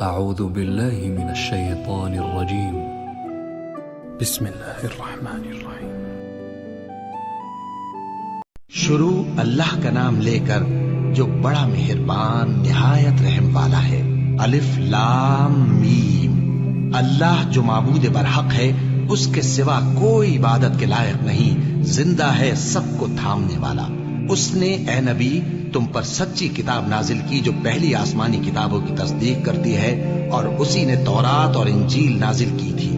اعوذ باللہ من الشیطان الرجیم بسم اللہ الرحمن الرحیم۔ شروع اللہ کا نام لے کر جو بڑا مہربان نہایت رحم والا ہے۔ الف لام میم۔ اللہ جو معبود برحق ہے، اس کے سوا کوئی عبادت کے لائق نہیں، زندہ ہے سب کو تھامنے والا۔ اس نے اے نبی تم پر سچی کتاب نازل کی جو پہلی آسمانی کتابوں کی تصدیق کرتی ہے، اور اسی نے تورات اور انجیل نازل کی تھی۔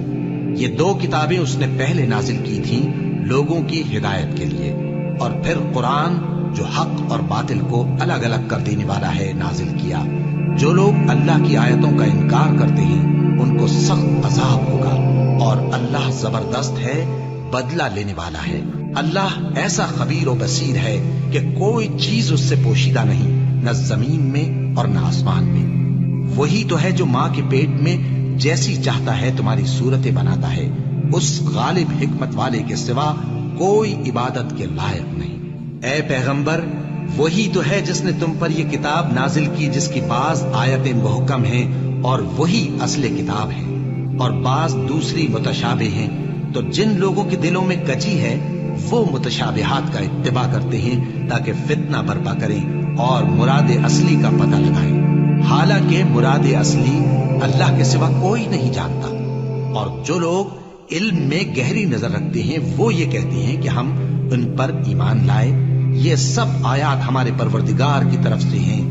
یہ دو کتابیں اس نے پہلے نازل کی تھیں لوگوں کی ہدایت کے لیے، اور پھر قرآن جو حق اور باطل کو الگ الگ کر دینے والا ہے نازل کیا۔ جو لوگ اللہ کی آیتوں کا انکار کرتے ہیں ان کو سخت عذاب ہوگا، اور اللہ زبردست ہے، بدلہ لینے والا ہے۔ اللہ ایسا خبیر و بصیر ہے کہ کوئی چیز اس سے پوشیدہ نہیں، نہ زمین میں اور نہ آسمان میں۔ وہی تو ہے جو ماں کے پیٹ میں جیسی چاہتا ہے تمہاری صورتیں بناتا ہے۔ اس غالب حکمت والے کے سوا کوئی عبادت کے لائق نہیں۔ اے پیغمبر، وہی تو ہے جس نے تم پر یہ کتاب نازل کی جس کی بعض آیتیں محکم ہیں اور وہی اصل کتاب ہے، اور بعض دوسری متشابہ ہیں۔ تو جن لوگوں کے دلوں میں کجی ہے وہ متشابہات کا اتباع کرتے ہیں تاکہ فتنہ برپا کریں اور مراد اصلی کا پتہ لگائیں، حالانکہ مراد اصلی اللہ کے سوا کوئی نہیں جانتا۔ اور جو لوگ علم میں گہری نظر رکھتے ہیں وہ یہ کہتے ہیں کہ ہم ان پر ایمان لائے۔ یہ سب آیات ہمارے پروردگار کی طرف سے ہیں،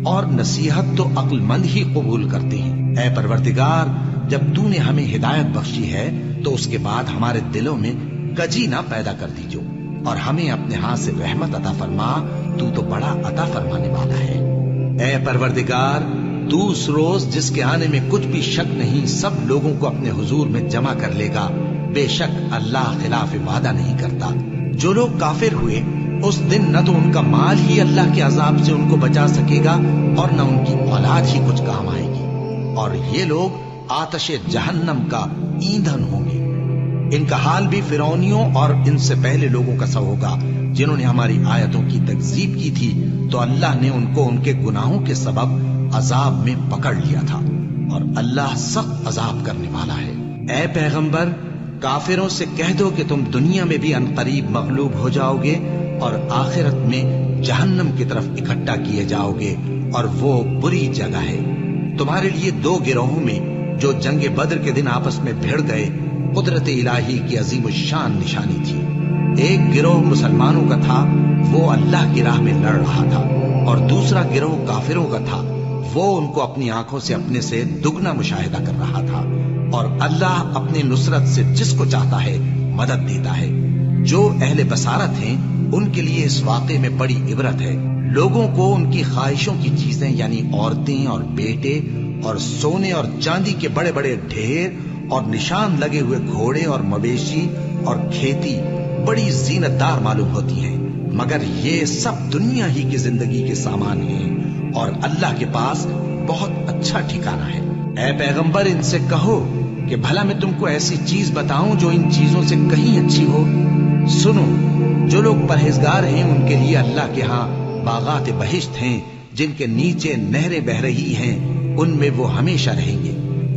اور نصیحت تو عقل مند ہی قبول کرتے ہیں۔ اے پروردگار، جب تو نے ہمیں ہدایت بخشی ہے تو اس کے بعد ہمارے دلوں میں کجی نہ پیدا کر دیجو، اور ہمیں اپنے ہاتھ سے رحمت عطا فرما، تو بڑا عطا فرمانے والا ہے۔ اے پروردگار، تو اس روز جس کے آنے میں کچھ بھی شک نہیں سب لوگوں کو اپنے حضور میں جمع کر لے گا۔ بے شک اللہ خلاف وعدہ نہیں کرتا۔ جو لوگ کافر ہوئے اس دن نہ تو ان کا مال ہی اللہ کے عذاب سے ان کو بچا سکے گا اور نہ ان کی اولاد ہی کچھ کام آئے گی، اور یہ لوگ آتش جہنم کا ایندھن ہوں گے۔ ان کا حال بھی فرعونیوں اور ان سے پہلے لوگوں کا سا ہوگا جنہوں نے ہماری آیتوں کی تکذیب کی تھی، تو اللہ نے ان کو ان کے گناہوں کے سبب عذاب میں پکڑ لیا تھا، اور اللہ سخت عذاب کرنے والا ہے۔ اے پیغمبر، کافروں سے کہہ دو کہ تم دنیا میں بھی عنقریب مغلوب ہو جاؤ گے اور آخرت میں جہنم کی طرف اکٹھا کیے جاؤ گے، اور وہ بری جگہ ہے۔ تمہارے لیے دو گروہوں میں جو جنگ بدر کے دن آپس میں بھیڑ گئے قدرت الہی کی عظیم الشان نشانی تھی۔ ایک گروہ مسلمانوں کا تھا، وہ اللہ کی راہ میں لڑ رہا تھا، اور دوسرا گروہ کافروں کا تھا، وہ ان کو اپنی آنکھوں سے اپنے سے دگنا مشاہدہ کر رہا تھا۔ اور اللہ اپنی نصرت سے جس کو چاہتا ہے مدد دیتا ہے۔ جو اہل بصارت ہیں ان کے لیے اس واقعے میں بڑی عبرت ہے۔ لوگوں کو ان کی خواہشوں کی چیزیں یعنی عورتیں اور بیٹے اور سونے اور چاندی کے بڑے بڑے ڈھیر اور نشان لگے ہوئے گھوڑے اور مویشی اور کھیتی بڑی زینت دار معلوم ہوتی ہیں، مگر یہ سب دنیا ہی کی زندگی کے سامان ہیں، اور اللہ کے پاس بہت اچھا ٹھکانہ ہے۔ اے پیغمبر، ان سے کہو کہ بھلا میں تم کو ایسی چیز بتاؤں جو ان چیزوں سے کہیں اچھی ہو۔ سنو، جو لوگ پرہیزگار ہیں ان کے لیے اللہ کے ہاں باغات بہشت ہیں جن کے نیچے نہریں بہ رہی ہیں، ان میں وہ ہمیشہ رہیں گے،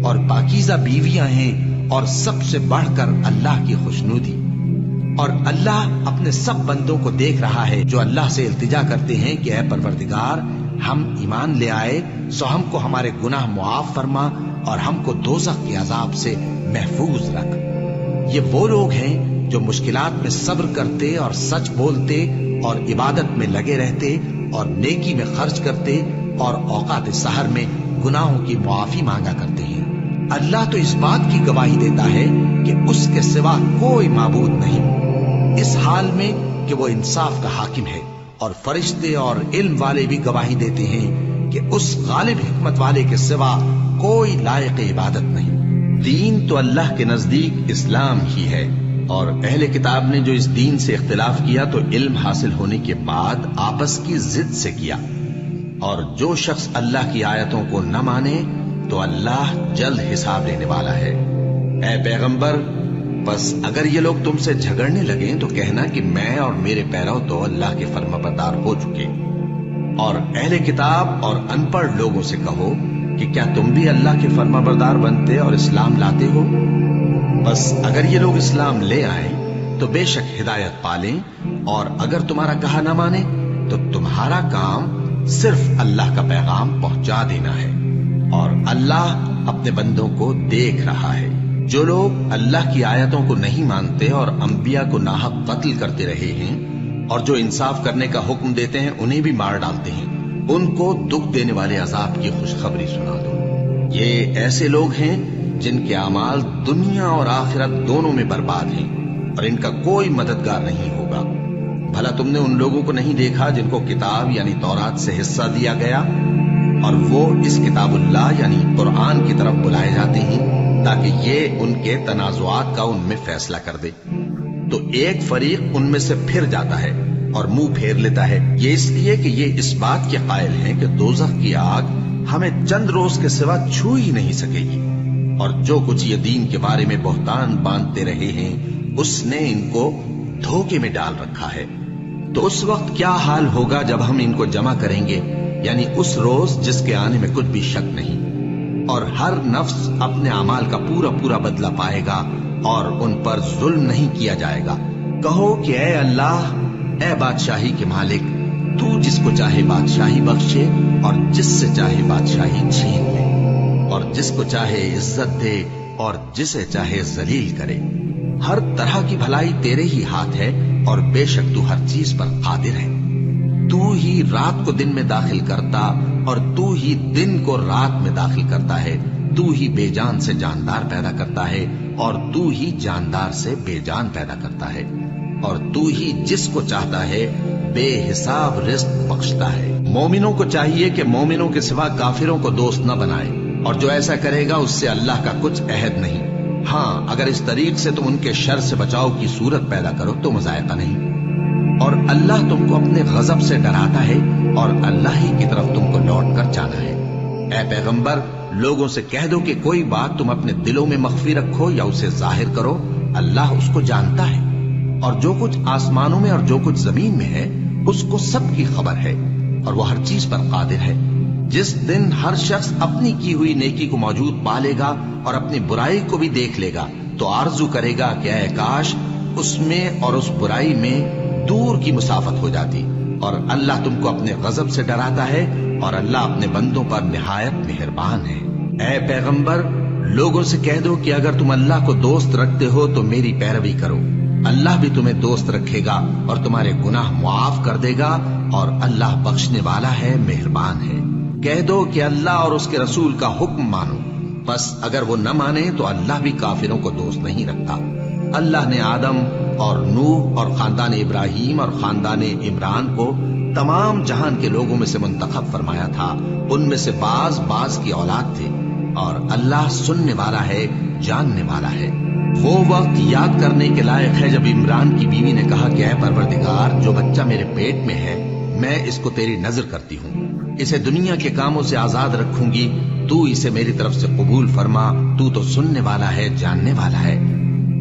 اور پاکیزہ بیویاں ہیں، اور سب سے بڑھ کر اللہ کی خوشنودی۔ اور اللہ اپنے سب بندوں کو دیکھ رہا ہے جو اللہ سے التجا کرتے ہیں کہ اے پروردگار، ہم ایمان لے آئے سو ہم کو ہمارے گناہ معاف فرما اور ہم کو دوزخ کے عذاب سے محفوظ رکھ۔ یہ وہ لوگ ہیں جو مشکلات میں صبر کرتے اور سچ بولتے اور عبادت میں لگے رہتے اور نیکی میں خرچ کرتے اور اوقات سحر میں گناہوں کی معافی مانگا کرتے ہیں۔ اللہ تو اس بات کی گواہی دیتا ہے کہ اس کے سوا کوئی معبود نہیں، اس حال میں کہ وہ انصاف کا حاکم ہے، اور فرشتے اور علم والے بھی گواہی دیتے ہیں کہ اس غالب حکمت والے کے سوا کوئی لائق عبادت نہیں۔ دین تو اللہ کے نزدیک اسلام ہی ہے، اور اہل کتاب نے جو اس دین سے اختلاف کیا تو علم حاصل ہونے کے بعد آپس کی ضد سے کیا، اور جو شخص اللہ کی آیتوں کو نہ مانے تو اللہ جلد حساب لینے والا ہے۔ اے پیغمبر، بس اگر یہ لوگ تم سے جھگڑنے لگیں تو کہنا کہ میں اور میرے پیرو تو اللہ کے فرمانبردار ہو چکے، اور اہل کتاب اور ان پڑھ لوگوں سے کہو کہ کیا تم بھی اللہ کے فرمانبردار بنتے اور اسلام لاتے ہو؟ بس اگر یہ لوگ اسلام لے آئیں تو بے شک ہدایت پالیں، اور اگر تمہارا کہا نہ مانے تو تمہارا کام صرف اللہ کا پیغام پہنچا دینا ہے، اور اللہ اپنے بندوں کو دیکھ رہا ہے۔ جو لوگ اللہ کی آیتوں کو نہیں مانتے اور انبیاء کو ناحق قتل کرتے رہے ہیں، اور جو انصاف کرنے کا حکم دیتے ہیں انہیں بھی مار ڈالتے ہیں، ان کو دکھ دینے والے عذاب کی خوشخبری سنا دو۔ یہ ایسے لوگ ہیں جن کے اعمال دنیا اور آخرت دونوں میں برباد ہیں، اور ان کا کوئی مددگار نہیں ہوگا۔ بھلا تم نے ان لوگوں کو نہیں دیکھا جن کو کتاب یعنی تورات سے حصہ دیا گیا، اور وہ اس کتاب اللہ یعنی قرآن کی طرف بلائے جاتے ہیں تاکہ یہ ان کے تنازعات کا ان میں فیصلہ کر دے؟ تو ایک فریق ان میں سے پھر جاتا ہے اور منہ پھیر لیتا ہے، یہ اس لیے کہ یہ اس بات کے قائل ہیں کہ دوزخ کی آگ ہمیں چند روز کے سوا چھو ہی نہیں سکے گی، اور جو کچھ یہ دین کے بارے میں بہتان باندھتے رہے ہیں اس نے ان کو دھوکے میں ڈال رکھا ہے۔ تو اس وقت کیا حال ہوگا جب ہم ان کو جمع کریں گے، یعنی اس روز جس کے آنے میں کچھ بھی شک نہیں، اور ہر نفس اپنے اعمال کا پورا پورا بدلہ پائے گا اور ان پر ظلم نہیں کیا جائے گا۔ کہو کہ اے اللہ، اے بادشاہی کے مالک، تو جس کو چاہے بادشاہی بخشے اور جس سے چاہے بادشاہی چھین لے، اور جس کو چاہے عزت دے اور جسے چاہے ذلیل کرے۔ ہر طرح کی بھلائی تیرے ہی ہاتھ ہے، اور بے شک تو ہر چیز پر قادر ہے۔ تو ہی رات کو دن میں داخل کرتا اور تو ہی دن کو رات میں داخل کرتا ہے، تو ہی بے جان سے جاندار پیدا کرتا ہے اور تو ہی جاندار سے بے جان پیدا کرتا ہے، اور تو ہی جس کو چاہتا ہے بے حساب رزق بخشتا ہے۔ مومنوں کو چاہیے کہ مومنوں کے سوا کافروں کو دوست نہ بنائے، اور جو ایسا کرے گا اس سے اللہ کا کچھ عہد نہیں۔ ہاں، اگر اس طریق سے تم ان کے شر سے بچاؤ کی صورت پیدا کرو تو مذائقہ نہیں۔ اور اللہ تم کو اپنے غضب سے ڈراتا ہے، اور اللہ ہی کی طرف تم کو لوٹ کر جانا ہے۔ اے پیغمبر، لوگوں سے کہہ دو کہ کوئی بات تم اپنے دلوں میں مخفی رکھو یا اسے ظاہر کرو، اللہ اس کو جانتا ہے، اور جو کچھ آسمانوں میں اور جو کچھ زمین میں ہے اس کو سب کی خبر ہے، اور وہ ہر چیز پر قادر ہے۔ جس دن ہر شخص اپنی کی ہوئی نیکی کو موجود پالے گا اور اپنی برائی کو بھی دیکھ لے گا تو آرزو کرے گا کہ اے کاش اس میں اور اس برائی میں دور کی مسافت ہو جاتی۔ اور اللہ تم کو اپنے غضب سے ڈراتا ہے، اور اللہ اپنے بندوں پر نہایت مہربان ہے۔ اے پیغمبر، لوگوں سے کہہ دو کہ اگر تم اللہ کو دوست رکھتے ہو تو میری پیروی کرو، اللہ بھی تمہیں دوست رکھے گا اور تمہارے گناہ معاف کر دے گا، اور اللہ بخشنے والا ہے، مہربان ہے۔ کہہ دو کہ اللہ اور اس کے رسول کا حکم مانو، بس اگر وہ نہ مانے تو اللہ بھی کافروں کو دوست نہیں رکھتا۔ اللہ نے آدم اور نوح اور خاندان ابراہیم اور خاندان عمران کو تمام جہان کے لوگوں میں سے منتخب فرمایا تھا، ان میں سے بعض بعض کی اولاد تھے، اور اللہ سننے والا ہے، جاننے والا ہے۔ وہ وقت یاد کرنے کے لائق ہے جب عمران کی بیوی نے کہا کہ اے پروردگار، جو بچہ میرے پیٹ میں ہے میں اس کو تیری نظر کرتی ہوں، اسے دنیا کے کاموں سے آزاد رکھوں گی، تو اسے میری طرف سے قبول فرما، تو تو سننے والا ہے، جاننے والا ہے۔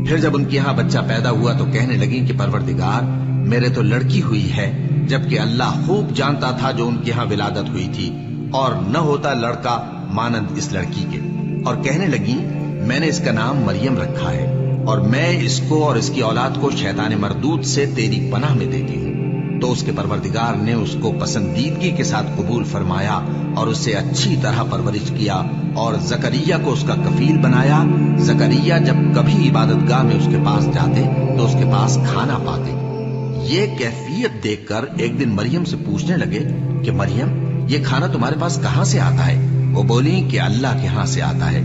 پھر جب ان کے ہاں بچہ پیدا ہوا تو کہنے لگی کہ پروردگار، میرے تو لڑکی ہوئی ہے، جبکہ اللہ خوب جانتا تھا جو ان کے ہاں ولادت ہوئی تھی، اور نہ ہوتا لڑکا مانند اس لڑکی کے۔ اور کہنے لگی میں نے اس کا نام مریم رکھا ہے، اور میں اس کو اور اس کی اولاد کو شیطان مردود سے تیری پناہ میں دیتی ہوں۔ تو اس کے پروردگار نے اس کو پسندیدگی کے ساتھ قبول فرمایا اور اسے اچھی طرح پرورش کیا، اور زکریا کو اس کا کفیل بنایا۔ زکریا جب کبھی عبادت گاہ میں اس کے پاس جاتے تو اس کے پاس کھانا پاتے۔ یہ کیفیت دیکھ کر ایک دن مریم سے پوچھنے لگے کہ مریم، یہ کھانا تمہارے پاس کہاں سے آتا ہے؟ وہ بولی کہ اللہ کے ہاں سے آتا ہے،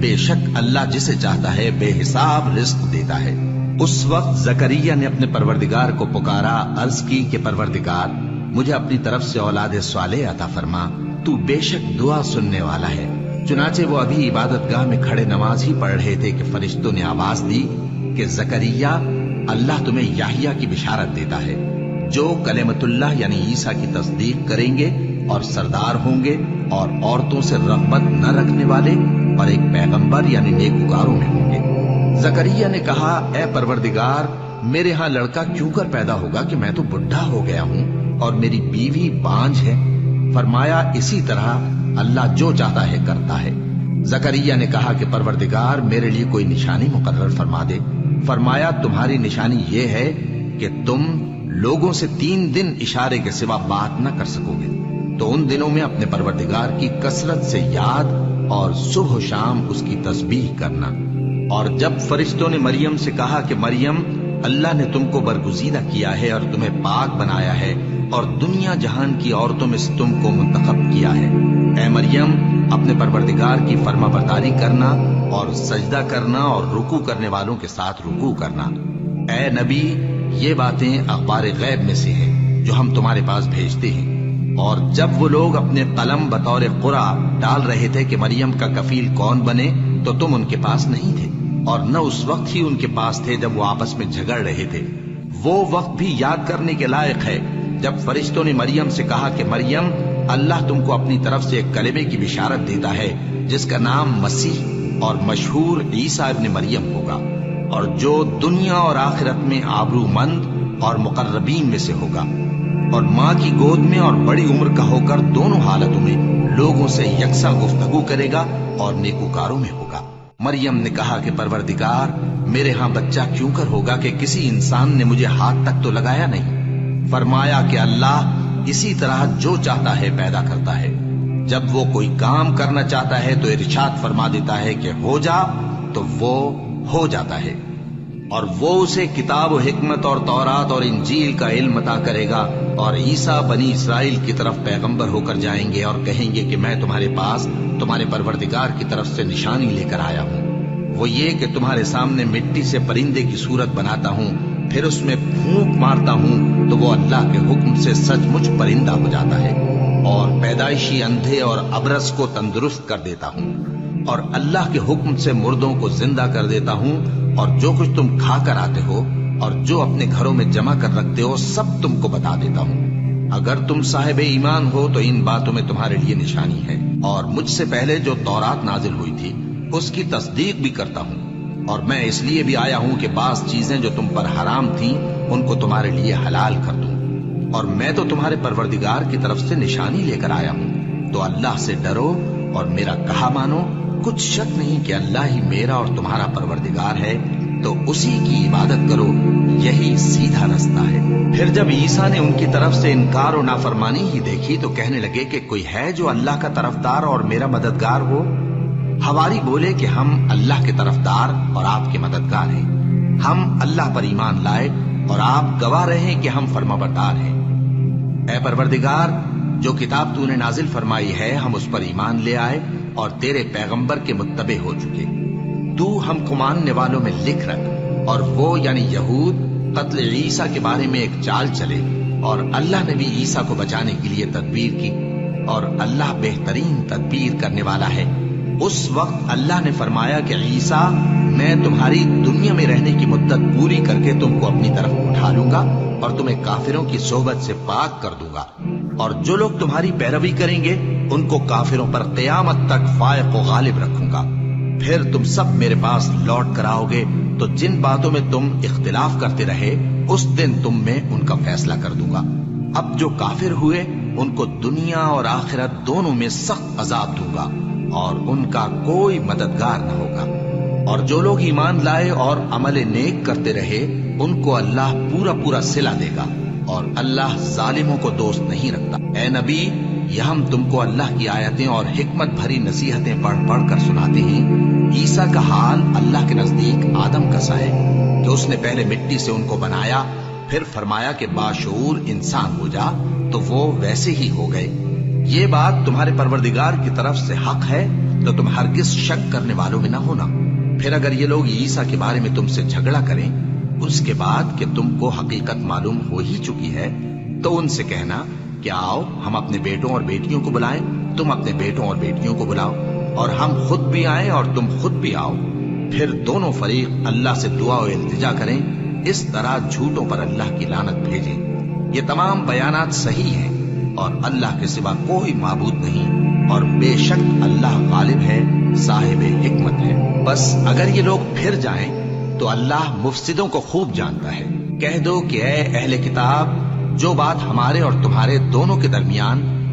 بے شک اللہ جسے چاہتا ہے بے حساب رزق دیتا ہے۔ اس وقت زکریا نے اپنے پروردگار کو پکارا، عرض کی کہ پروردگار، مجھے اپنی طرف سے اولاد صالح عطا فرما، تو بے شک دعا سننے والا ہے۔ چنانچہ وہ ابھی عبادت گاہ میں کھڑے نماز ہی پڑھ رہے تھے کہ فرشتوں نے آواز دی کہ زکریا، اللہ تمہیں یحییٰ کی بشارت دیتا ہے، جو کلمۃ اللہ یعنی عیسیٰ کی تصدیق کریں گے اور سردار ہوں گے، اور عورتوں سے رغبت نہ رکھنے والے، اور ایک پیغمبر یعنی نیکوکاروں میں ہوں گے۔ زکریا نے کہا، اے پروردگار، میرے ہاں لڑکا کیوں کر پیدا ہوگا کہ میں تو بڈھا ہو گیا ہوں اور میری بیوی بانجھ ہے۔ فرمایا، اسی طرح اللہ جو چاہتا ہے کرتا ہے۔ زکریا نے کہا کہ پروردگار میرے لیے کوئی نشانی مقرر فرما دے۔ فرمایا تمہاری نشانی یہ ہے کہ تم لوگوں سے 3 دن اشارے کے سوا بات نہ کر سکو گے، تو ان دنوں میں اپنے پروردگار کی کثرت سے یاد اور صبح و شام اس کی تسبیح کرنا۔ اور جب فرشتوں نے مریم سے کہا کہ مریم اللہ نے تم کو برگزیدہ کیا ہے اور تمہیں پاک بنایا ہے اور دنیا جہان کی عورتوں میں سے تم کو منتخب کیا ہے، اے مریم اپنے پروردگار کی فرما برداری کرنا اور سجدہ کرنا اور رکوع کرنے والوں کے ساتھ رکوع کرنا۔ اے نبی یہ باتیں اخبار غیب میں سے ہیں جو ہم تمہارے پاس بھیجتے ہیں۔ اور جب وہ لوگ اپنے قلم بطور قرعہ ڈال رہے تھے کہ مریم کا کفیل کون بنے تو تم ان کے پاس نہیں تھے، اور نہ اس وقت ہی ان کے پاس تھے جب وہ آپس میں جھگڑ رہے تھے۔ وہ وقت بھی یاد کرنے کے لائق ہے جب فرشتوں نے مریم سے کہا کہ مریم اللہ تم کو اپنی طرف سے ایک کلمے کی بشارت دیتا ہے جس کا نام مسیح اور مشہور عیسیٰ ابن مریم ہوگا، اور جو دنیا اور آخرت میں آبرو مند اور مقربین میں سے ہوگا، اور ماں کی گود میں اور بڑی عمر کا ہو کر دونوں حالتوں میں لوگوں سے یکساں گفتگو کرے گا اور نیکوکاروں میں ہوگا۔ مریم نے کہا کہ پروردگار میرے ہاں بچہ کیوں کر ہوگا کہ کسی انسان نے مجھے ہاتھ تک تو لگایا نہیں۔ فرمایا کہ اللہ اسی طرح جو چاہتا ہے پیدا کرتا ہے، جب وہ کوئی کام کرنا چاہتا ہے تو ارشاد فرما دیتا ہے کہ ہو جا تو وہ ہو جاتا ہے۔ اور وہ اسے کتاب و حکمت اور تورات اور انجیل کا علم عطا کرے گا، اور عیسیٰ بنی اسرائیل کی طرف پیغمبر ہو کر جائیں گے اور کہیں گے کہ میں تمہارے پاس تمہارے پروردگار کی طرف سے نشانی لے کر آیا ہوں، وہ یہ کہ تمہارے سامنے مٹی سے پرندے کی صورت بناتا ہوں، پھر اس میں پھونک مارتا ہوں تو وہ اللہ کے حکم سے سچ مچ پرندہ ہو جاتا ہے، اور پیدائشی اندھے اور ابرص کو تندرست کر دیتا ہوں، اور اللہ کے حکم سے مردوں کو زندہ کر دیتا ہوں، اور جو کچھ تم کھا کر آتے ہو اور جو اپنے گھروں میں جمع کر رکھتے ہو سب تم کو بتا دیتا ہوں۔ اگر تم صاحب ایمان ہو تو ان باتوں میں تمہارے لیے نشانی ہے، اور مجھ سے پہلے جو تورات نازل ہوئی تھی اس کی تصدیق بھی کرتا ہوں، اور میں اس لیے بھی آیا ہوں کہ بعض چیزیں جو تم پر حرام تھیں ان کو تمہارے لیے حلال کر دوں، اور میں تو تمہارے پروردگار کی طرف سے نشانی لے کر آیا ہوں، تو اللہ سے ڈرو اور میرا کہا مانو۔ کچھ شک نہیں کہ اللہ ہی میرا اور تمہارا پروردگار ہے، تو اسی کی عبادت کرو، یہی سیدھا رستہ ہے۔ پھر جب عیسیٰ نے ان کی طرف سے انکار و نافرمانی ہی دیکھی تو کہنے لگے کہ کوئی ہے جو اللہ کا طرفدار اور میرا مددگار ہو؟ حواری بولے کہ ہم اللہ کے طرفدار اور آپ کے مددگار ہیں، ہم اللہ پر ایمان لائے اور آپ گواہ رہے کہ ہم فرمانبردار ہیں۔ اے پروردگار جو کتاب تو نے نازل فرمائی ہے ہم اس پر ایمان لے آئے اور تیرے پیغمبر کے متبع ہو چکے، تو ہم کو ماننے والوں میں لکھ رکھ، اور وہ یعنی یہود قتل عیسیٰ کے بارے میں ایک چال چلے، اور اللہ نے بھی عیسیٰ کو بچانے کے لیے تدبیر کی، اور اللہ بہترین تدبیر کرنے والا ہے۔ اس وقت اللہ نے فرمایا کہ عیسیٰ میں تمہاری دنیا میں رہنے کی مدت پوری کر کے تم کو اپنی طرف اٹھا لوں گا اور تمہیں کافروں کی صحبت سے پاک کر دوں گا، اور جو لوگ تمہاری پیروی کریں گے ان کو کافروں پر قیامت تک فائق و غالب رکھوں گا۔ پھر تم سب میرے پاس لوٹ کر آؤ گے تو جن باتوں میں تم اختلاف کرتے رہے اس دن تم میں ان کا فیصلہ کر دوں گا۔ اب جو کافر ہوئے ان کو دنیا اور آخرت دونوں میں سخت عذاب دوں گا اور ان کا کوئی مددگار نہ ہوگا، اور جو لوگ ایمان لائے اور عمل نیک کرتے رہے ان کو اللہ پورا پورا صلہ دے گا، اور اللہ ظالموں کو دوست نہیں رکھتا۔ اے نبی یہ ہم تم کو اللہ کی آیتیں اور حکمت بھری نصیحتیں پڑھ پڑھ کر سناتے ہیں۔ عیسیٰ کا حال اللہ کے نزدیک آدم کا سا ہے کہ اس نے پہلے مٹی سے ان کو بنایا، پھر فرمایا کہ باشعور انسان ہو جا، تو وہ ویسے ہی ہو گئے۔ یہ بات تمہارے پروردگار کی طرف سے حق ہے تو تم ہرگز شک کرنے والوں میں نہ ہونا۔ پھر اگر یہ لوگ عیسیٰ کے بارے میں تم سے جھگڑا کریں اس کے بعد کہ تم کو حقیقت معلوم ہو ہی چکی ہے، تو ان سے کہنا کہ آؤ ہم اپنے بیٹوں اور بیٹیوں کو بلائیں، تم اپنے بیٹوں اور بیٹیوں کو بلاؤ، اور ہم خود بھی آئیں اور تم خود بھی آؤ، پھر دونوں فریق اللہ سے دعا و التجا کریں، اس طرح جھوٹوں پر اللہ کی لعنت بھیجیں۔ یہ تمام بیانات صحیح ہیں اور اللہ کے سوا کوئی معبود نہیں، اور بے شک اللہ غالب ہے، صاحب حکمت ہے۔ بس اگر یہ لوگ پھر جائیں تو اللہ مفسدوں کو خوب جانتا ہے۔ کہہ دو کہ اے اہل کتاب، جو بات ہمارے اور تمہارے دونوں کے درمیان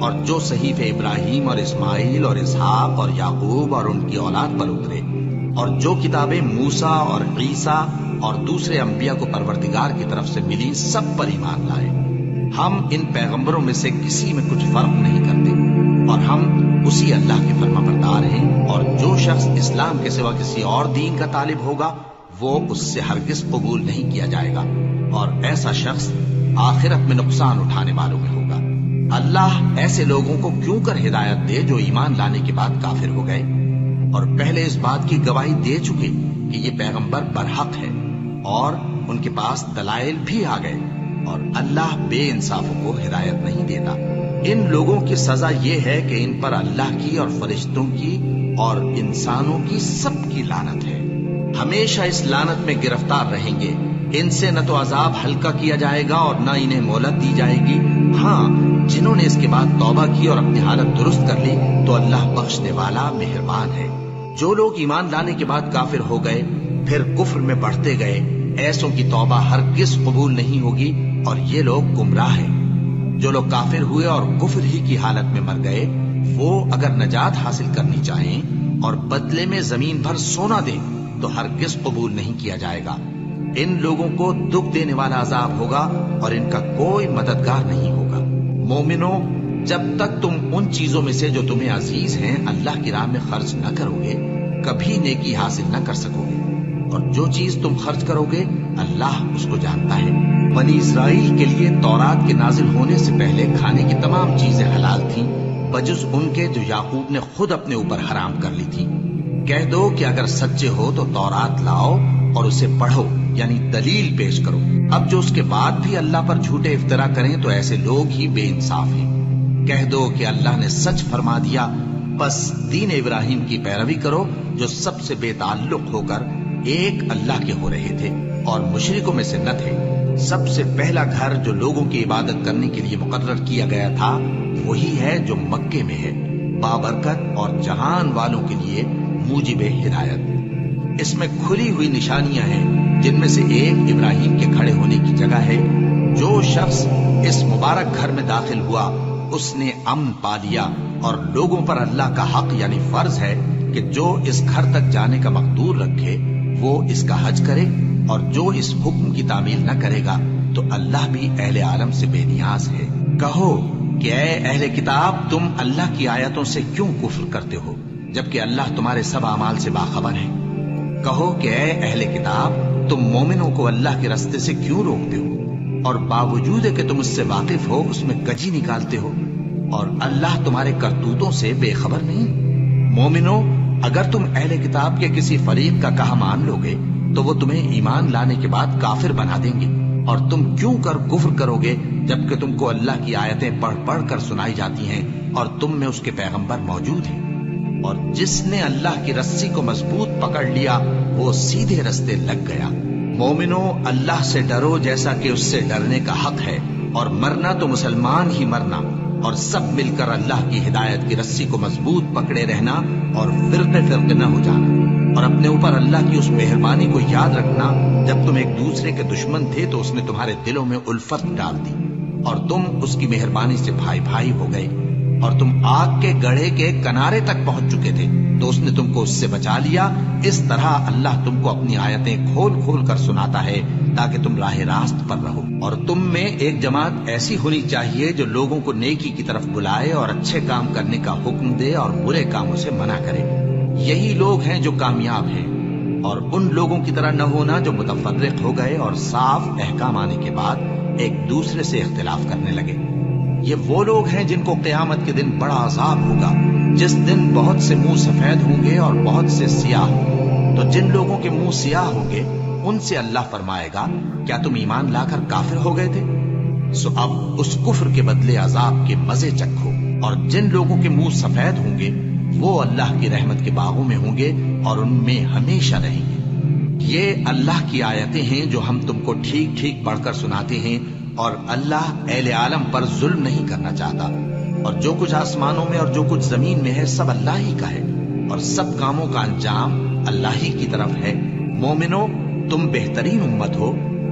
اور جو صحیفے ابراہیم اور اسماعیل اور اسحاق اور یعقوب اور ان کی اولاد پر اترے اور جو کتابیں موسیٰ اور عیسیٰ اور دوسرے انبیاء کو پروردگار کی طرف سے ملی سب پر ایمان لائے۔ ہم ان پیغمبروں میں سے کسی میں کچھ فرق نہیں کرتے اور ہم اسی اللہ کے فرما بردار ہیں، اور جو شخص اسلام کے سوا کسی اور دین کا طالب ہوگا وہ اس سے ہرگز قبول نہیں کیا جائے گا، اور ایسا شخص آخرت میں نقصان اٹھانے والوں میں ہوگا۔ اللہ ایسے لوگوں کو کیوں کر ہدایت دے جو ایمان لانے کے بعد کافر ہو گئے اور پہلے اس بات کی گواہی دے چکے کہ یہ پیغمبر برحق ہے اور ان کے پاس دلائل بھی آ گئے، اور اللہ بے انصافوں کو ہدایت نہیں دیتا۔ ان لوگوں کی سزا یہ ہے کہ ان پر اللہ کی اور فرشتوں کی اور انسانوں کی سب کی لعنت ہے، ہمیشہ اس لعنت میں گرفتار رہیں گے۔ ان سے نہ تو عذاب ہلکا کیا جائے گا اور نہ انہیں مہلت دی جائے گی۔ ہاں، جنہوں نے اس کے بعد توبہ کی اور اپنی حالت درست کر لی تو اللہ بخشنے والا مہربان ہے۔ جو لوگ ایمان لانے کے بعد کافر ہو گئے پھر کفر میں بڑھتے گئے، ایسوں کی توبہ ہرگز قبول نہیں ہوگی اور یہ لوگ گمراہ ہیں۔ جو لوگ کافر ہوئے اور کفر ہی کی حالت میں مر گئے، وہ اگر نجات حاصل کرنی چاہیں اور بدلے میں زمین بھر سونا دیں تو ہرگز قبول نہیں کیا جائے گا۔ ان لوگوں کو دکھ دینے والا عذاب ہوگا اور ان کا کوئی مددگار نہیں ہوگا۔ مومنوں، جب تک تم ان چیزوں میں سے جو تمہیں عزیز ہیں اللہ کی راہ میں خرچ نہ کرو گے کبھی نیکی حاصل نہ کر سکو گے، اور جو چیز تم خرچ کرو گے اللہ اس کو جانتا ہے۔ بنی اسرائیل کے لیے تورات کے نازل ہونے سے پہلے کھانے کی تمام چیزیں حلال تھیں بجز ان کے جو یعقوب نے خود اپنے اوپر حرام کر لی تھی۔ کہہ دو کہ اگر سچے ہو تو تورات لاؤ اور اسے پڑھو، یعنی دلیل پیش کرو۔ اب جو اس کے بعد بھی اللہ پر جھوٹے افطرا کریں تو ایسے لوگ ہی بے انصاف ہیں۔ کہہ دو کہ اللہ نے سچ فرما دیا، بس دین ابراہیم کی پیروی کرو جو سب سے بے تعلق ہو کر ایک اللہ کے ہو رہے تھے اور مشرکوں میں سے نہ تھے۔ سب سے پہلا گھر جو لوگوں کی عبادت کرنے کے لیے مقرر کیا گیا تھا وہی ہے جو مکے میں ہے، بابرکت اور جہان والوں کے لیے موجب ہدایت۔ اس میں کھلی ہوئی نشانیاں ہیں جن میں سے ایک ابراہیم کے کھڑے ہونے کی جگہ ہے۔ جو شخص اس مبارک گھر میں داخل ہوا اس نے امن پا لیا، اور لوگوں پر اللہ کا حق یعنی فرض ہے کہ جو اس گھر تک جانے کا مقدور رکھے وہ اس کا حج کرے، اور جو اس حکم کی تعمیل نہ کرے گا تو اللہ بھی اہل عالم سے بے نیاز ہے۔ کہو کہ اے اہل کتاب، تم اللہ کی آیتوں سے کیوں کفر کرتے ہو جبکہ اللہ تمہارے سب اعمال سے باخبر ہے؟ کہو کہ اے اہل کتاب، تم مومنوں کو اللہ کے راستے سے کیوں روکتے ہو اور باوجود کہ تم اس سے واقف ہو اس میں کجی نکالتے ہو، اور اللہ تمہارے کرتوتوں سے بے خبر نہیں؟ مومنوں، اگر تم اہل کتاب کے کسی فریق کا کہا مان لو گے تو وہ تمہیں ایمان لانے کے بعد کافر بنا دیں گے، اور تم کیوں کر کفر کرو گے جبکہ تم کو اللہ کی آیتیں پڑھ پڑھ کر سنائی جاتی ہیں اور تم میں اس کے پیغمبر موجود ہیں؟ اور جس نے اللہ کی رسی کو مضبوط پکڑ لیا وہ سیدھے رستے لگ گیا۔ مومنوں، اللہ سے ڈرو جیسا کہ اس سے ڈرنے کا حق ہے، اور مرنا تو مسلمان ہی مرنا، اور سب مل کر اللہ کی ہدایت کی رسی کو مضبوط پکڑے رہنا اور فرقے فرقے نہ ہو جانا، اور اپنے اوپر اللہ کی اس مہربانی کو یاد رکھنا جب تم ایک دوسرے کے دشمن تھے تو اس نے تمہارے دلوں میں الفت ڈال دی اور تم اس کی مہربانی سے بھائی بھائی ہو گئے، اور تم آگ کے گڑھے کے کنارے تک پہنچ چکے تھے تو اس نے تم کو اس سے بچا لیا۔ اس طرح اللہ تم کو اپنی آیتیں کھول کھول کر سناتا ہے تاکہ تم راہ راست پر رہو۔ اور تم میں ایک جماعت ایسی ہونی چاہیے جو لوگوں کو نیکی کی طرف بلائے اور اچھے کام کرنے کا حکم دے اور برے کاموں سے منع کرے۔ یہی لوگ ہیں جو کامیاب ہیں، اور ان لوگوں کی طرح نہ ہونا جو متفرق ہو گئے اور صاف احکام آنے کے بعد ایک دوسرے سے اختلاف کرنے لگے۔ یہ وہ لوگ ہیں جن کو قیامت کے دن بڑا عذاب ہوگا، جس دن بہت سے منہ سفید ہوں گے اور بہت سے سیاہ۔ تو جن لوگوں کے منہ سیاہ ہوں گے ان سے اللہ فرمائے گا، کیا تم ایمان لا کر کافر ہو گئے تھے؟ سو اب اس کفر کے بدلے عذاب کے مزے چکھو۔ اور جن لوگوں کے منہ سفید ہوں گے وہ اللہ کی رحمت کے باغوں میں ہوں گے اور ان میں ہمیشہ رہیں گے۔ یہ اللہ کی آیتیں ہیں جو ہم تم کو ٹھیک ٹھیک پڑھ کر سناتے ہیں، اور اللہ اہل عالم پر ظلم نہیں کرنا چاہتا، اور جو کچھ آسمانوں میں اور جو کچھ زمین میں ہے سب اللہ ہی کا ہے، اور سب کاموں کا انجام اللہ ہی کی طرف ہے۔ مومنوں، تم بہترین امت ہو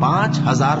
5000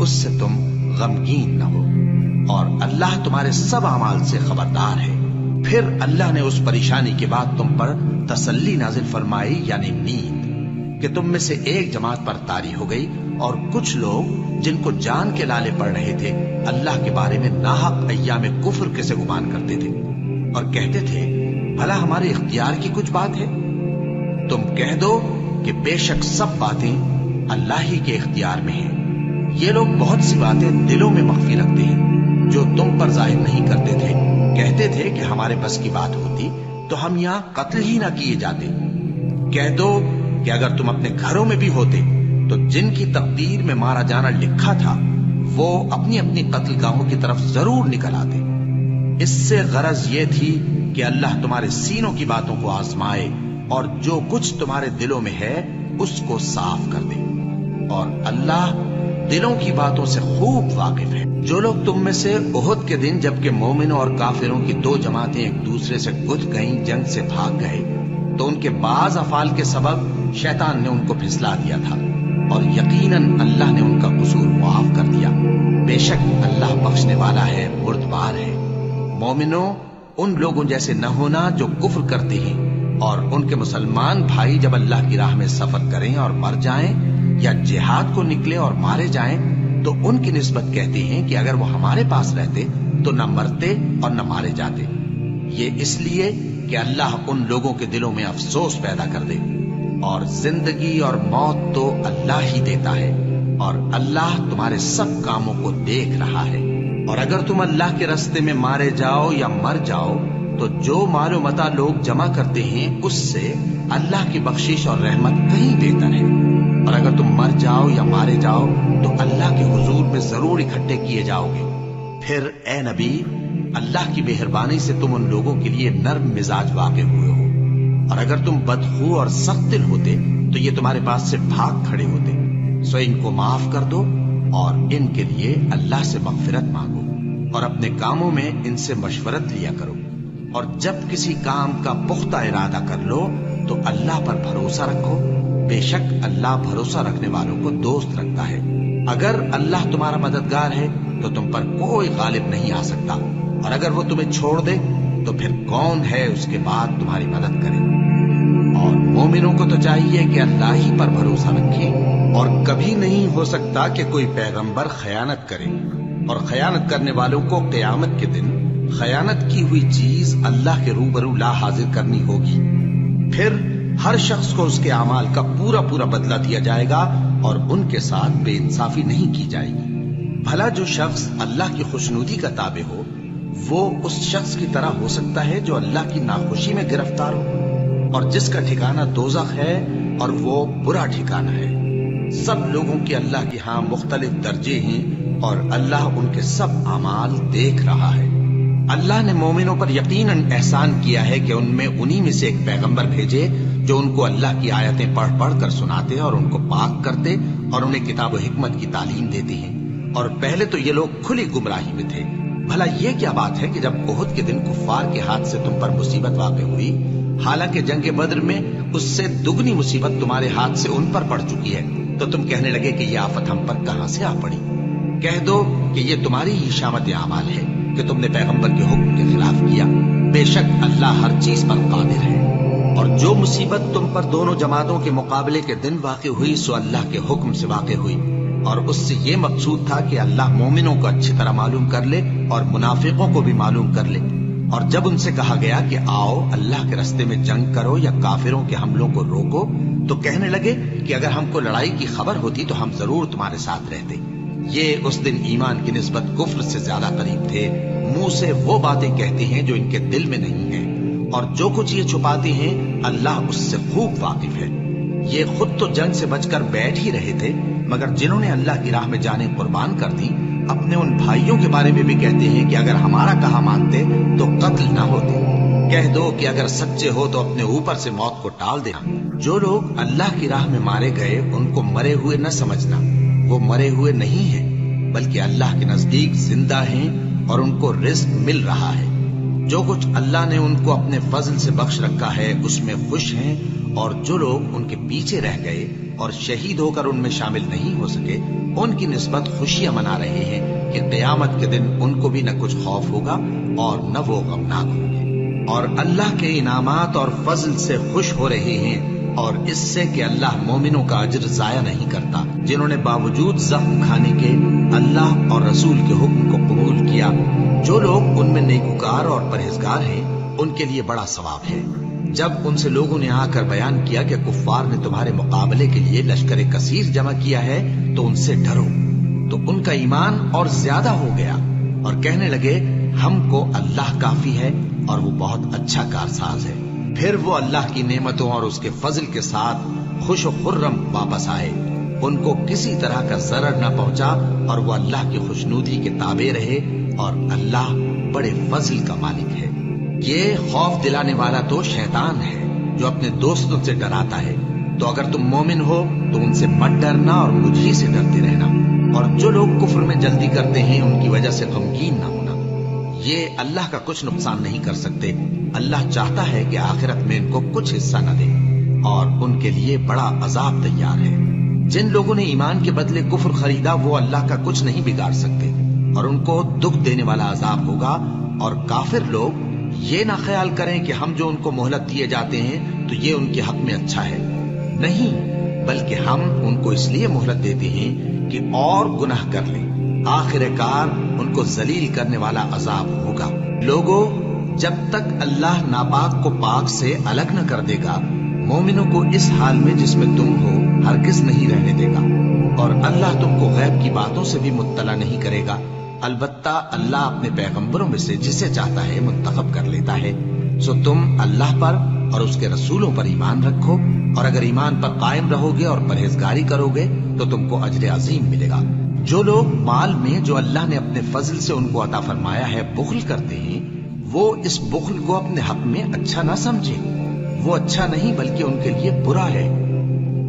اس سے تم غمگین نہ ہو، اور اللہ تمہارے سب اعمال سے خبردار ہے۔ پھر اللہ نے اس پریشانی کے بعد تم پر تسلی نازل فرمائی، یعنی نیند، کہ تم میں سے ایک جماعت پر طاری ہو گئی، اور کچھ لوگ جن کو جان کے لالے پڑ رہے تھے اللہ کے بارے میں ناحق ایام کفر کے سے گمان کرتے تھے اور کہتے تھے بھلا ہمارے اختیار کی کچھ بات ہے؟ تم کہہ دو کہ بے شک سب باتیں اللہ ہی کے اختیار میں ہیں۔ یہ لوگ بہت سی باتیں دلوں میں مخفی رکھتے ہیں جو تم پر ظاہر نہیں کرتے تھے۔ کہتے تھے کہ ہمارے بس کی بات ہوتی تو ہم یہاں قتل ہی نہ کیے جاتے۔ کہہ دو کہ اگر تم اپنے گھروں میں بھی ہوتے تو جن کی تقدیر میں مارا جانا لکھا تھا وہ اپنی اپنی قتل گاہوں کی طرف ضرور نکل آتے۔ اس سے غرض یہ تھی کہ اللہ تمہارے سینوں کی باتوں کو آزمائے اور جو کچھ تمہارے دلوں میں ہے اس کو صاف کر دے، اور اللہ دلوں کی باتوں سے خوب واقف ہے۔ جو لوگ تم میں سے احد کے دن جبکہ مومنوں اور کافروں کی دو جماعتیں ایک دوسرے سے گدھ گئیں، جنگ سے بھاگ گئے، تو ان کے بعض افعال کے سبب شیطان نے ان کو پھسلا دیا تھا، اور یقیناً اللہ نے ان کا قصور معاف کر دیا۔ بے شک اللہ بخشنے والا ہے، بردبار ہے۔ مومنوں، ان لوگوں جیسے نہ ہونا جو کفر کرتے ہیں، اور ان کے مسلمان بھائی جب اللہ کی راہ میں سفر کریں اور مر جائیں یا جہاد کو نکلے اور مارے جائیں تو ان کی نسبت کہتے ہیں کہ اگر وہ ہمارے پاس رہتے تو نہ مرتے اور نہ مارے جاتے۔ یہ اس لیے کہ اللہ ان لوگوں کے دلوں میں افسوس پیدا کر دے، اور زندگی اور موت تو اللہ ہی دیتا ہے، اور اللہ تمہارے سب کاموں کو دیکھ رہا ہے۔ اور اگر تم اللہ کے راستے میں مارے جاؤ یا مر جاؤ تو جو مال و متاع لوگ جمع کرتے ہیں اس سے اللہ کی بخشش اور رحمت کہیں بہتر ہے، اور اگر تم مر جاؤ یا مارے جاؤ تو اللہ کے حضور میں ضرور اکٹھے کیے جاؤ گے۔ پھر اے نبی، اللہ کی مہربانی سے تم ان لوگوں کے لیے نرم مزاج واقع ہوئے ہو، اور اگر تم بدخو اور سخت دل ہوتے تو یہ تمہارے پاس سے بھاگ کھڑے ہوتے۔ سو ان کو معاف کر دو اور ان کے لیے اللہ سے مغفرت مانگو، اور اپنے کاموں میں ان سے مشورت لیا کرو، اور جب کسی کام کا پختہ ارادہ کر لو تو اللہ پر بھروسہ رکھو، بے شک اللہ بھروسہ رکھنے والوں کو دوست رکھتا ہے۔ اگر اللہ تمہارا مددگار ہے تو تم پر کوئی غالب نہیں آ سکتا، اور اگر وہ تمہیں چھوڑ دے تو پھر کون ہے اس کے بعد تمہاری مدد کرے۔ اور مومنوں کو تو چاہیے کہ اللہ ہی پر بھروسہ رکھیں، اور کبھی نہیں ہو سکتا کہ کوئی پیغمبر خیانت کرے، اور خیانت کرنے والوں کو قیامت کے دن خیانت کی ہوئی چیز اللہ کے روبرو لا حاضر کرنی ہوگی۔ پھر ہر شخص کو اس کے اعمال کا پورا پورا بدلہ دیا جائے گا، اور ان کے ساتھ بے انصافی نہیں کی جائے گی۔ بھلا جو شخص اللہ کی خوشنودی کا تابع ہو وہ اس شخص کی طرح ہو سکتا ہے جو اللہ کی ناخوشی میں گرفتار ہو، اور جس کا ٹھکانہ دوزخ ہے اور وہ برا ٹھکانہ ہے۔ سب لوگوں کے اللہ کے ہاں مختلف درجے ہیں، اور اللہ ان کے سب اعمال دیکھ رہا ہے۔ اللہ نے مومنوں پر یقیناً احسان کیا ہے کہ ان میں انہی میں سے ایک پیغمبر بھیجے جو ان کو اللہ کی آیتیں پڑھ پڑھ کر سناتے اور ان کو پاک کرتے اور انہیں کتاب و حکمت کی تعلیم دیتے ہیں، اور پہلے تو یہ لوگ کھلی گمراہی میں تھے۔ بھلا یہ کیا بات ہے کہ جب احد کے دن کفار کے ہاتھ سے تم پر مصیبت واقع ہوئی، حالانکہ جنگ بدر میں اس سے دگنی مصیبت تمہارے ہاتھ سے ان پر پڑ چکی ہے، تو تم کہنے لگے کہ یہ آفت ہم پر کہاں سے آ پڑی؟ کہہ دو کہ یہ تمہاری ہی شامت اعمال ہے کہ تم نے پیغمبر کے حکم کے خلاف کیا۔ بے شک اللہ ہر چیز پر قادر ہے۔ اور جو مصیبت تم پر دونوں جماعتوں کے مقابلے کے دن واقع ہوئی سو اللہ کے حکم سے واقع ہوئی، اور اس سے یہ مقصود تھا کہ اللہ مومنوں کو اچھی طرح معلوم کر لے اور منافقوں کو بھی معلوم کر لے۔ اور جب ان سے کہا گیا کہ آؤ اللہ کے راستے میں جنگ کرو یا کافروں کے حملوں کو روکو، تو کہنے لگے کہ اگر ہم کو لڑائی کی خبر ہوتی تو ہم ضرور تمہارے ساتھ رہتے۔ یہ اس دن ایمان کی نسبت کفر سے زیادہ قریب تھے۔ منہ سے وہ باتیں کہتے ہیں جو ان کے دل میں نہیں ہیں، اور جو کچھ یہ چھپاتے ہیں اللہ اس سے خوب واقف ہے۔ یہ خود تو جنگ سے بچ کر بیٹھ ہی رہے تھے، مگر جنہوں نے اللہ کی راہ میں جانیں قربان کر دی اپنے ان بھائیوں کے بارے میں بھی کہتے ہیں کہ اگر ہمارا کہا مانتے تو قتل نہ ہوتے۔ کہہ دو کہ اگر سچے ہو تو اپنے اوپر سے موت کو ٹال دینا۔ جو لوگ اللہ کی راہ میں مارے گئے ان کو مرے ہوئے نہ سمجھنا، وہ مرے ہوئے نہیں ہیں بلکہ اللہ کے نزدیک زندہ ہیں اور ان کو رزق مل رہا ہے۔ جو کچھ اللہ نے ان کو اپنے فضل سے بخش رکھا ہے اس میں خوش ہیں، اور جو لوگ ان کے پیچھے رہ گئے اور شہید ہو کر ان میں شامل نہیں ہو سکے ان کی نسبت خوشیاں منا رہے ہیں کہ قیامت کے دن ان کو بھی نہ کچھ خوف ہوگا اور نہ وہ غمناک ہوں گے، اور اللہ کے انعامات اور فضل سے خوش ہو رہے ہیں، اور اس سے کہ اللہ مومنوں کا اجر ضائع نہیں کرتا جنہوں نے باوجود زخم کھانے کے اللہ اور رسول کے حکم کو قبول کیا۔ جو لوگ ان میں نیکوکار اور پرہیزگار ہیں ان کے لیے بڑا ثواب ہے۔ جب ان سے لوگوں نے آ کر بیان کیا کہ کفار نے تمہارے مقابلے کے لیے لشکر کثیر جمع کیا ہے تو ان سے ڈرو، تو ان کا ایمان اور زیادہ ہو گیا اور کہنے لگے ہم کو اللہ کافی ہے اور وہ بہت اچھا کارساز ہے۔ پھر وہ اللہ کی نعمتوں اور اس کے فضل کے ساتھ خوش و خرم واپس آئے، ان کو کسی طرح کا ضرر نہ پہنچا اور وہ اللہ کی خوشنودی کے تابع رہے، اور اللہ بڑے فضل کا مالک ہے۔ یہ خوف دلانے والا تو شیطان ہے جو اپنے دوستوں سے ڈراتا ہے، تو اگر تم مومن ہو تو ان سے مت ڈرنا اور مجھ ہی سے ڈرتے رہنا، اور جو لوگ کفر میں جلدی کرتے ہیں ان کی وجہ سے غمگین نہ ہونا، یہ اللہ کا کچھ نقصان نہیں کر سکتے۔ اللہ چاہتا ہے کہ آخرت میں ان کو کچھ حصہ نہ دے اور ان کے لیے بڑا عذاب تیار ہے۔ جن لوگوں نے ایمان کے بدلے کفر خریدا وہ اللہ کا کچھ نہیں بگاڑ سکتے، اور ان کو دکھ دینے والا عذاب ہوگا۔ اور کافر لوگ یہ نہ خیال کریں کہ ہم جو ان کو مہلت دیے جاتے ہیں تو یہ ان کے حق میں اچھا ہے، نہیں، بلکہ ہم ان کو اس لیے مہلت دیتے ہیں کہ اور گناہ کر لیں، آخر کار ان کو ذلیل کرنے والا عذاب ہوگا۔ لوگوں، جب تک اللہ ناپاک کو پاک سے الگ نہ کر دے گا مومنوں کو اس حال میں جس میں تم ہو ہرگز نہیں رہنے دے گا، اور اللہ تم کو غیب کی باتوں سے بھی مطلع نہیں کرے گا۔ البتہ اللہ اپنے پیغمبروں میں سے جسے چاہتا ہے منتخب کر لیتا ہے۔ سو تم اللہ پر اور اس کے رسولوں پر ایمان رکھو، اور اگر ایمان پر قائم رہو گے اور پرہیزگاری کرو گے تو تم کو اجر عظیم ملے گا۔ جو لوگ مال میں جو اللہ نے اپنے فضل سے ان کو عطا فرمایا ہے بخل کرتے ہیں، وہ اس بخل کو اپنے حق میں اچھا نہ سمجھے، وہ اچھا نہیں بلکہ ان کے لیے برا ہے۔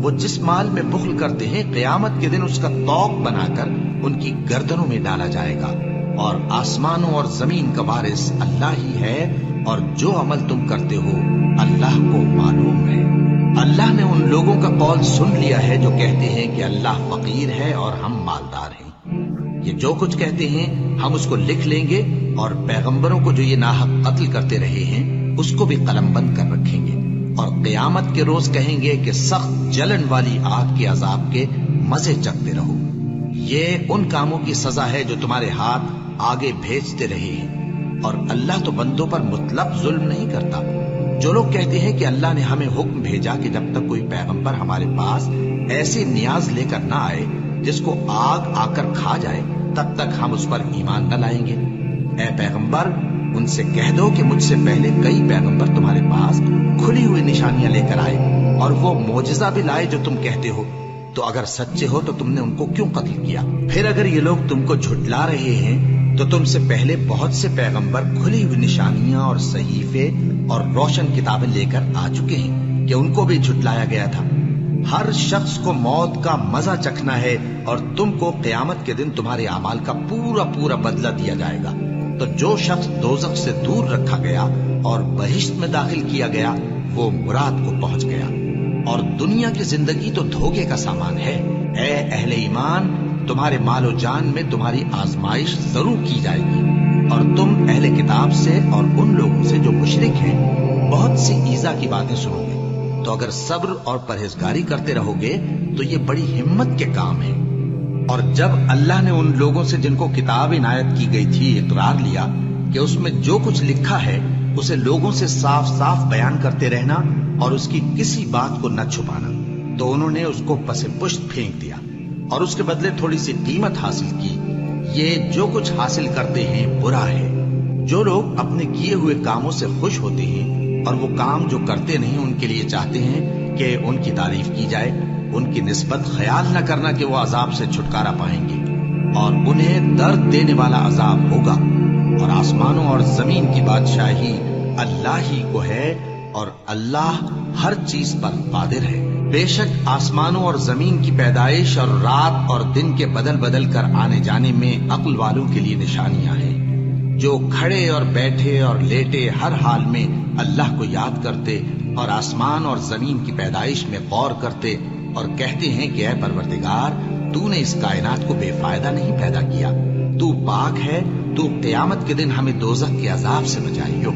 وہ جس مال میں بخل کرتے ہیں قیامت کے دن اس کا طوق بنا کر ان کی گردنوں میں ڈالا جائے گا، اور آسمانوں اور زمین کا وارث اللہ ہی ہے، اور جو عمل تم کرتے ہو اللہ کو معلوم ہے۔ اللہ نے ان لوگوں کا قول سن لیا ہے جو کہتے ہیں کہ اللہ فقیر ہے اور ہم مالدار ہیں۔ یہ جو کچھ کہتے ہیں ہم اس کو لکھ لیں گے، اور پیغمبروں کو جو یہ ناحق قتل کرتے رہے ہیں اس کو بھی قلم بند کر رکھیں گے، اور قیامت کے روز کہیں گے کہ سخت جلن والی آگ کے عذاب کے مزے چکھتے رہو۔ یہ ان کاموں کی سزا ہے جو تمہارے ہاتھ آگے بھیجتے رہے ہیں، اور اللہ تو بندوں پر مطلق ظلم نہیں کرتا۔ جو لوگ کہتے ہیں کہ اللہ نے ہمیں حکم بھیجا کہ جب تک کوئی پیغمبر ہمارے پاس ایسی نیاز لے کر نہ آئے جس کو آگ آ کر کھا جائے تب تک ہم اس پر ایمان نہ لائیں گے، اے پیغمبر ان سے کہہ دو کہ مجھ سے پہلے کئی پیغمبر تمہارے پاس کھلی ہوئی نشانیاں لے کر آئے اور وہ معجزہ بھی لائے جو تم کہتے ہو، تو اگر سچے ہو تو تم نے ان کو کیوں قتل کیا؟ پھر اگر یہ لوگ تم کو جھٹلا رہے ہیں تو تم سے پہلے بہت سے پیغمبر کھلی ہوئی نشانیاں اور صحیفے اور روشن کتابیں لے کر آ چکے ہیں کہ ان کو بھی جھٹلایا گیا تھا۔ ہر شخص کو موت کا مزہ چکھنا ہے، اور تم کو قیامت کے دن تمہارے اعمال کا پورا پورا بدلہ دیا جائے گا۔ تو جو شخص دوزخ سے دور رکھا گیا اور بہشت میں داخل کیا گیا وہ مراد کو پہنچ گیا، اور دنیا کی زندگی تو دھوکے کا سامان ہے۔ اے اہل ایمان، تمہارے مال و جان میں تمہاری آزمائش ضرور کی جائے گی، اور تم اہل کتاب سے اور ان لوگوں سے جو مشرک ہیں بہت سی ایذا کی باتیں سنو گے، تو اگر صبر اور پرہیزگاری کرتے رہو گے تو یہ بڑی ہمت کے کام ہے۔ اور جب اللہ نے ان لوگوں سے جن کو کتاب عنایت کی گئی تھی اقرار لیا کہ اس میں جو کچھ لکھا ہے اسے لوگوں سے صاف صاف بیان کرتے رہنا اور اس کی کسی بات کو نہ چھپانا، تو انہوں نے اس کو پس پشت پھینک دیا اور اس کے بدلے تھوڑی سی قیمت حاصل کی۔ یہ جو کچھ حاصل کرتے ہیں برا ہے۔ جو لوگ اپنے کیے ہوئے کاموں سے خوش ہوتے ہیں اور وہ کام جو کرتے نہیں ان کے لیے چاہتے ہیں کہ ان کی تعریف کی جائے، ان کی نسبت خیال نہ کرنا کہ وہ عذاب سے چھٹکارا پائیں گے، اور انہیں درد دینے والا عذاب ہوگا۔ اور آسمانوں اور زمین کی بادشاہی اللہ ہی کو ہے، اور اللہ ہر چیز پر قادر ہے۔ بے شک آسمانوں اور زمین کی پیدائش اور رات اور دن کے بدل بدل کر آنے جانے میں عقل والوں کے لیے نشانیاں ہیں، جو کھڑے اور بیٹھے اور لیٹے ہر حال میں اللہ کو یاد کرتے اور آسمان اور زمین کی پیدائش میں غور کرتے اور کہتے ہیں کہ اے پروردگار تو نے اس کائنات کو بے فائدہ نہیں پیدا کیا، تو پاک ہے، تو قیامت کے دن ہمیں دوزخ کے عذاب سے بچائیو۔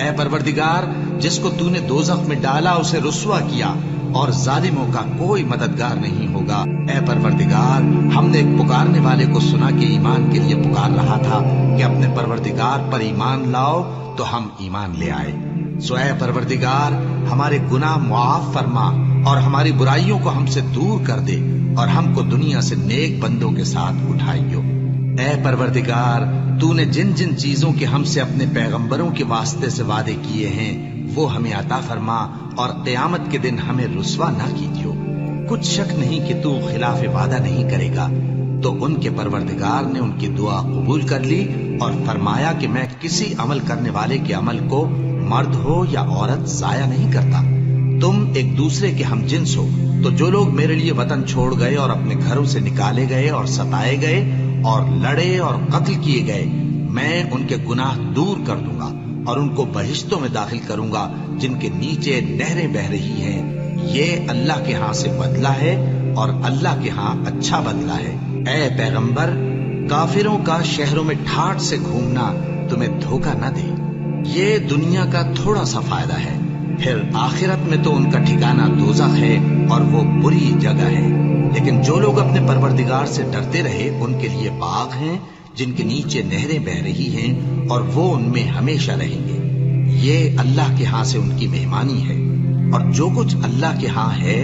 اے پروردگار جس کو تو نے دوزخ میں ڈالا اسے رسوا کیا، اور ظالموں کا کوئی مددگار نہیں ہوگا۔ اے پروردگار ہم نے ایک پکارنے والے کو سنا کہ ایمان کے لیے پکار رہا تھا کہ اپنے پروردگار پر ایمان لاؤ، تو ہم ایمان لے آئے۔ سو اے پروردگار ہمارے گناہ معاف فرما اور ہماری برائیوں کو ہم سے دور کر دے، اور ہم کو دنیا سے نیک بندوں کے ساتھ اٹھائیو۔ اے پروردگار تو نے جن جن چیزوں کے ہم سے اپنے پیغمبروں کے واسطے سے وعدے کیے ہیں وہ ہمیں عطا فرما، اور قیامت کے دن ہمیں رسوا نہ کیجیو۔ کچھ شک نہیں کہ تو خلاف وعدہ نہیں کرے گا۔ تو ان کے پروردگار نے ان کی دعا قبول کر لی اور فرمایا کہ میں کسی عمل کرنے والے کے عمل کو مرد ہو یا عورت ضائع نہیں کرتا۔ تم ایک دوسرے کے ہم جنس ہو، تو جو لوگ میرے لیے وطن چھوڑ گئے اور اپنے گھروں سے نکالے گئے اور ستائے گئے اور لڑے اور قتل کیے گئے، میں ان کے گناہ دور کر دوں گا اور ان کو بہشتوں میں داخل کروں گا جن کے نیچے نہریں بہ رہی ہیں۔ یہ اللہ کے ہاں سے بدلہ ہے اور اللہ کے ہاں اچھا بدلہ ہے۔ اے پیغمبر کافروں کا شہروں میں ٹھاٹھ سے گھومنا تمہیں دھوکہ نہ دے، یہ دنیا کا تھوڑا سا فائدہ ہے، پھر آخرت میں تو ان کا ٹھکانہ دوزخ ہے اور وہ بری جگہ ہے۔ لیکن جو لوگ اپنے پروردگار سے ڈرتے رہے ان کے لیے باغ ہیں جن کے نیچے نہریں بہ رہی ہیں، اور وہ ان میں ہمیشہ رہیں گے۔ یہ اللہ کے ہاں سے ان کی مہمانی ہے، اور جو کچھ اللہ کے ہاں ہے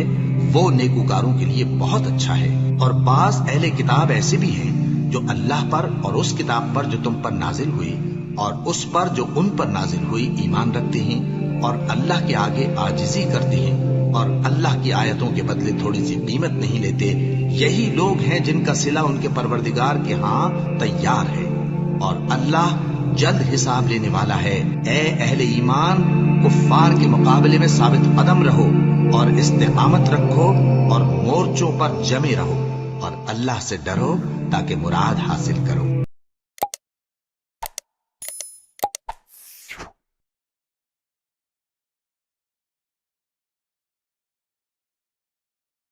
وہ نیکوکاروں کے لیے بہت اچھا ہے۔ اور بعض اہل کتاب ایسے بھی ہیں جو اللہ پر اور اس کتاب پر جو تم پر نازل ہوئی اور اس پر جو ان پر نازل ہوئی ایمان رکھتے ہیں، اور اللہ کے آگے عاجزی کرتے ہیں، اور اللہ کی آیتوں کے بدلے تھوڑی سی قیمت نہیں لیتے۔ یہی لوگ ہیں جن کا صلہ ان کے پروردگار کے ہاں تیار ہے، اور اللہ جلد حساب لینے والا ہے۔ اے اہل ایمان کفار کے مقابلے میں ثابت قدم رہو اور استقامت رکھو اور مورچوں پر جمے رہو، اور اللہ سے ڈرو تاکہ مراد حاصل کرو۔